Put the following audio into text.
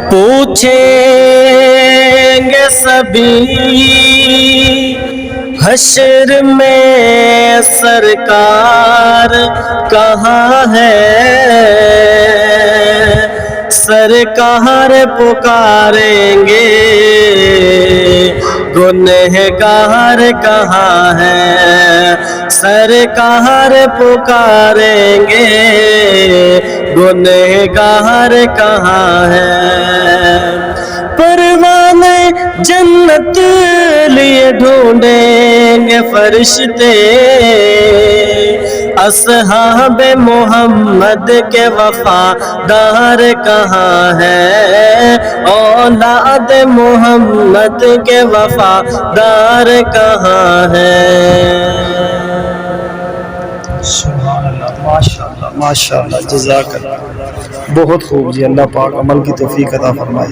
پوچھیں گے سبھی حشر میں سرکار کہاں ہے، سرکار پکاریں گے گنہگار کہاں ہے، سرکار پکاریں گے گنہگار کہاں ہے۔ پروانے جنت لیے ڈھونڈیں گے فرشتے، اصحاب محمد کے وفادار کہاں ہے، اولاد محمد کے وفادار کہاں ہے۔ سبحان اللہ، ماشاءاللہ ماشاءاللہ، جزاک اللہ، بہت خوب جی، اللہ پاک عمل کی توفیق عطا فرمائے۔